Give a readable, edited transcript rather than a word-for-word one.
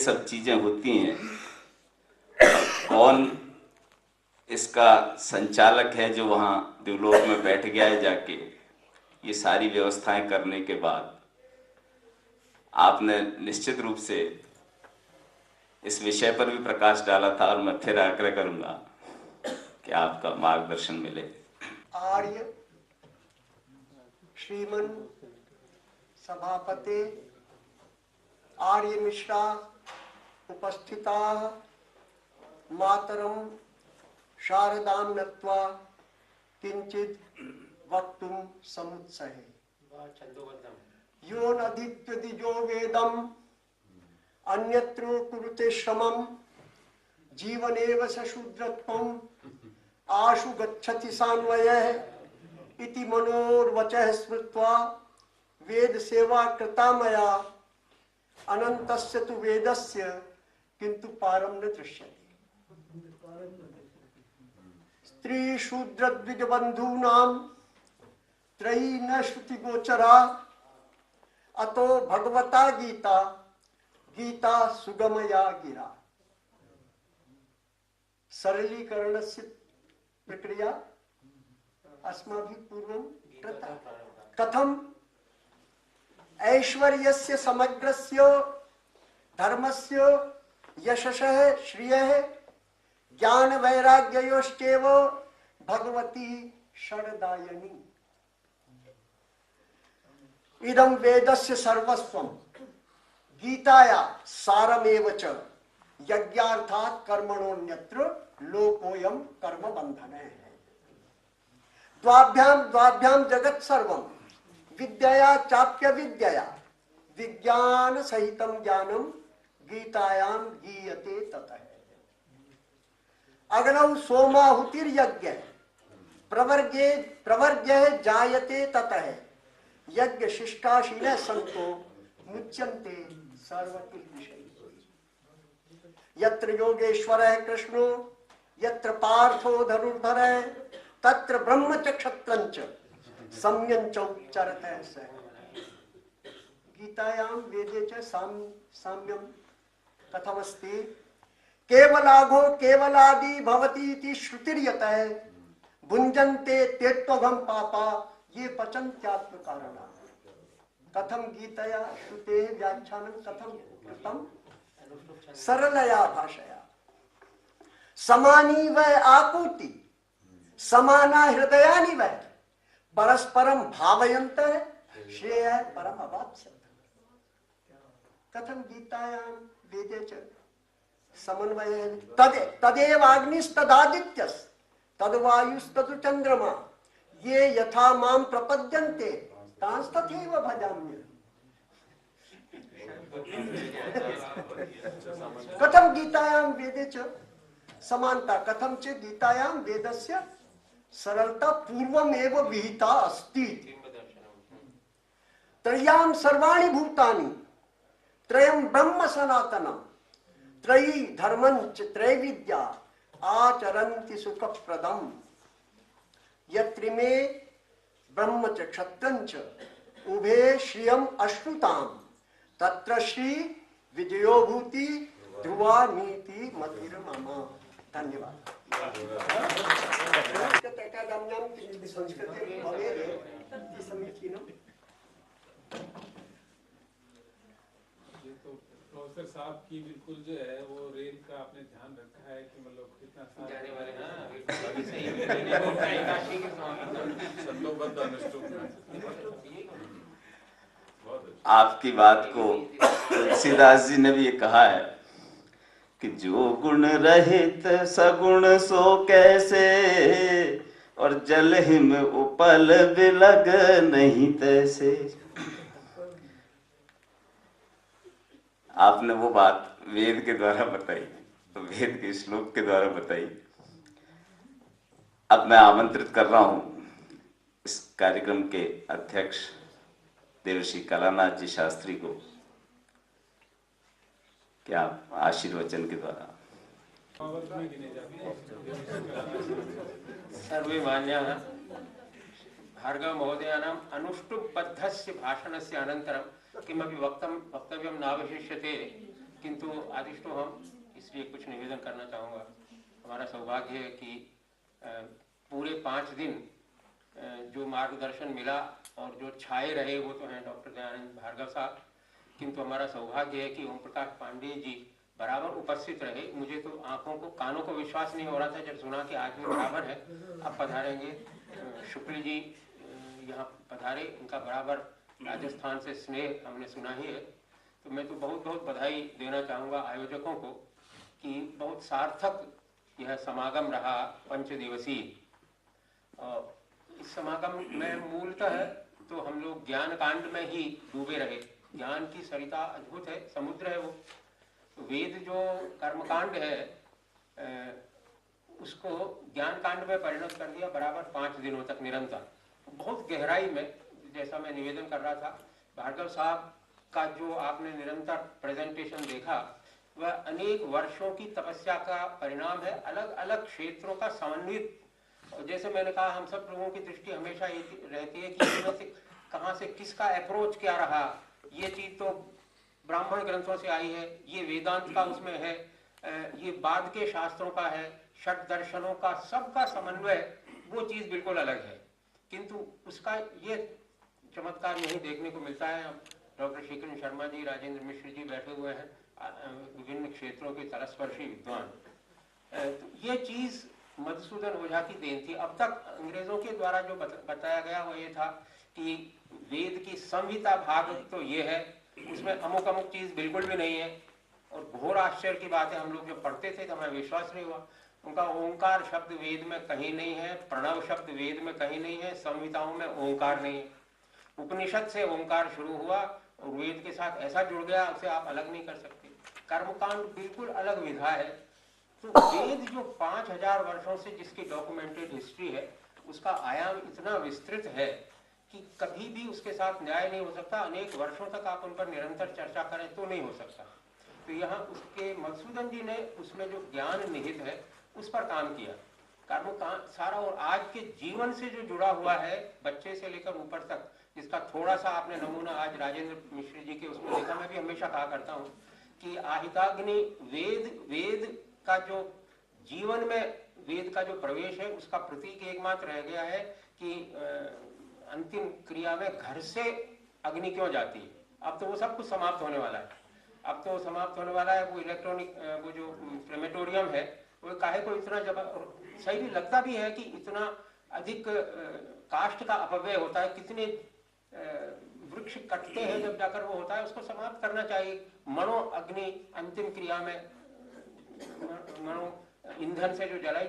सब चीजें होती हैं, कौन इसका संचालक है जो वहाँ देवलोक में बैठ गया है जाके ये सारी व्यवस्थाएं करने के बाद, आपने निश्चित रूप से इस विषय पर भी प्रकाश डाला था और मैं फिर आग्रह करूंगा कि आपका मार्गदर्शन मिले। आर्य श्रीमन सभापति आर्य मिश्रा उपस्थिता मातरम शारदां नत्वा किंचित वक्तुं समुत्सहे। यो नदित्यदिजो वेदम अन्यत्र कुरुते श्रमं जीवनेव स शूद्रत्वं आशु गच्छति सान्वयः इति मनोर्वचः स्मृत्वा वेद सेवा कृता मया अनन्तस्य तु वेदस्य किंतु पारं न दृश्यते। स्त्री शूद्र द्विज बंधूनां त्रयी न श्रुति गोचरा अतो भगवता गीता गीता सुगमया गिरा। सरलीकरणस्य प्रक्रिया अस्माभिः पूर्वं कृता। कथम ऐश्वर्यस्य समग्रस्य धर्मस्य यशसः श्रियः ज्ञान वैराग्ययोश्चैव भगवती षड्दायिनी। इदं वेदस्य सर्वस्वं गीताया सारमेव च यज्ञार्थात् कर्मणोऽन्यत्र लोकोऽयं कर्म बन्धनः। द्वाभ्यां जगत् सर्वं विद्यया चाप्य विद्यया विज्ञान सहितं ज्ञानं गीतायां गीयते ततः। अग्नौ सोमाहुतिर्यज्ञ प्रवर्ग्य जायते ततः यज्ञ शिष्टाशीलः संतो मुच्यन्ते सर्वकिल्बिषैः। यत्र योगेश्वरः कृष्णो यत्र पार्थो धनुर्धरः तत्र ब्रह्म च क्षत्रं च सम्यं च उच्चरतः सः। गीतायां वेदे च साम्यं कथमस्ति? केवलाघो केवलादि भवति इति श्रुतिर्यतः भुञ्जन्ते तेत्वघं पापा ये पचन्त्यात्म कारणा। कथम गीतया श्रुते व्याख्यानं कथम कृतं? सरलया भाषया। समानी वै आपूति समाना हृदयानि वै परस्परं भावयन्तः श्रेयः परम अवाप्स्यथ। कथम गीतायां वेदे च समन्वयः तदेव अग्निस्तदादित्यस् तद्वायुस्तदु चंद्रमा ये यथा मां प्रपद्यन्ते तांस्तथैव भजाम्यहम्। कथम गीतायां वेदे च समानता कथम च गीतायां वेदस्य सरलता पूर्वमेव विहिता अस्ति। त्रय्यां सर्वाणि भूतानि त्रयं ब्रह्म सनातनम् त्रयी धर्मञ्च त्रैविद्या आचरन्ति सुखप्रदम्। यत्रिमे ब्रह्म च क्षत्रं च उभे श्रियम् अश्नुताम् तत्र श्री विजयो भूति ध्रुवा नीति मतिर्मम। धन्यवाद। प्रोफेसर साहब की बिल्कुल जो है वो रेल का आपने ध्यान रखा है कि मतलब कितना जाने वाले आपकी बात को तुलसीदास जी ने भी ये कहा है कि जो गुण रहित सगुण सो कैसे और जल हिम उपल बिलग नहीं तैसे। आपने वो बात वेद के द्वारा बताई, तो वेद के श्लोक के द्वारा बताई। अब मैं आमंत्रित कर रहा हूं इस कार्यक्रम के अध्यक्ष देवर्षि कलानाथ जी शास्त्री को, क्या आशीर्वचन के द्वारा। सर्वे मान्याः भार्गव महोदयानाम् अनुष्टुप् बद्धस्य भाषणस्य अनन्तरं किमपि वक्तव्यं नावशिष्यते। किंतु आदिष्टो हम इसलिए कुछ निवेदन करना चाहूँगा। हमारा सौभाग्य है कि पूरे 5 दिन जो मार्गदर्शन मिला और जो छाए रहे वो तो हैं डॉक्टर दयानंद भार्गव साहब, किंतु हमारा सौभाग्य है कि ओम प्रकाश पांडेय जी बराबर उपस्थित रहे। मुझे तो आंखों को कानों को विश्वास नहीं हो रहा था जब सुना कि आज भी बराबर है, अब पधारेंगे। शुक्ल जी यहाँ पधारे, उनका बराबर राजस्थान से स्नेह हमने सुना ही है। तो मैं तो बहुत बहुत बधाई देना चाहूँगा आयोजकों को कि बहुत सार्थक यह समागम रहा 5 दिवसीय। इस समागम में मूलतः तो हम लोग ज्ञान कांड में ही डूबे रहे। ज्ञान की सरिता अद्भुत है, समुद्र है वो। तो वेद जो कर्मकांड है उसको ज्ञान कांड में परिणत कर दिया बराबर 5 दिनों तक निरंतर। बहुत गहराई में, जैसा मैं निवेदन कर रहा था, भार्गव साहब का जो आपने निरंतर प्रेजेंटेशन देखा वह अनेक वर्षों की तपस्या का परिणाम है, अलग अलग क्षेत्रों का समन्वित। जैसे मैंने कहा, हम सब लोगों की दृष्टि हमेशा ये रहती है कि इसमें से कहाँ से किसका अप्रोच क्या रहा। ये चीज तो ब्राह्मण ग्रंथों से आई है, ये वेदांत का उसमें है, ये बाद के शास्त्रों का है, षट दर्शनों का, सबका समन्वय, वो चीज बिल्कुल अलग है। किंतु उसका ये चमत्कार नहीं देखने को मिलता है। डॉक्टर श्रीकृष्ण शर्मा जी, राजेंद्र मिश्र जी बैठे हुए हैं, विभिन्न क्षेत्रों के तलस्पर्शी विद्वान। तो ये चीज मधुसूदन ओझा की देन थी। अब तक अंग्रेजों के द्वारा जो बताया गया वो ये था कि वेद की संहिता भाग तो ये है, उसमें अमुक अमुक चीज बिल्कुल भी नहीं है। और घोर आश्चर्य की बात है, हम लोग जब पढ़ते थे तो हमें विश्वास नहीं हुआ। उनका ओंकार शब्द वेद में कहीं नहीं है, प्रणव शब्द वेद में कहीं नहीं है, संहिताओं में ओंकार नहीं है। उपनिषद से ओंकार शुरू हुआ और वेद के साथ ऐसा जुड़ गया, उसे आप अलग नहीं कर सकते। कर्मकांड बिल्कुल अलग विधा है। तो वेद जो 5000 वर्षों से जिसकी डॉक्यूमेंटेड हिस्ट्री है, उसका आयाम इतना विस्तृत है कि कभी भी उसके साथ न्याय नहीं हो सकता। अनेक वर्षों तक आप उन पर निरंतर चर्चा करें तो नहीं हो सकता। तो यहाँ उसके मधुसूदन जी ने उसमें जो ज्ञान निहित है उस पर काम किया। कर्मकांड सारा और आज के जीवन से जो जुड़ा हुआ है, बच्चे से लेकर ऊपर तक, जिसका थोड़ा सा आपने नमूना आज राजेंद्र मिश्र जी के उसमें देखा। मैं भी हमेशा कहा करता हूँ कि आहिताग्नि वेद का जो जीवन में वेद का जो प्रवेश है उसका प्रतीक एकमात्र रह गया है कि अंतिम क्रिया में घर से अग्नि क्यों जाती है। अब तो वो सब कुछ समाप्त होने वाला है। अब तो समाप्त होने वाला है वो इलेक्ट्रॉनिक वो जो क्रेमेटोरियम है, वो काहे को इतना सही भी लगता भी है कि इतना अधिक काष्ठ का अपव्यय होता है। कितने वृक्ष कटते हैं जब जाकर वो होता है, उसको समाप्त करना चाहिए। मनो अग्नि अंतिम क्रिया में मनो ईंधन से जो जलाई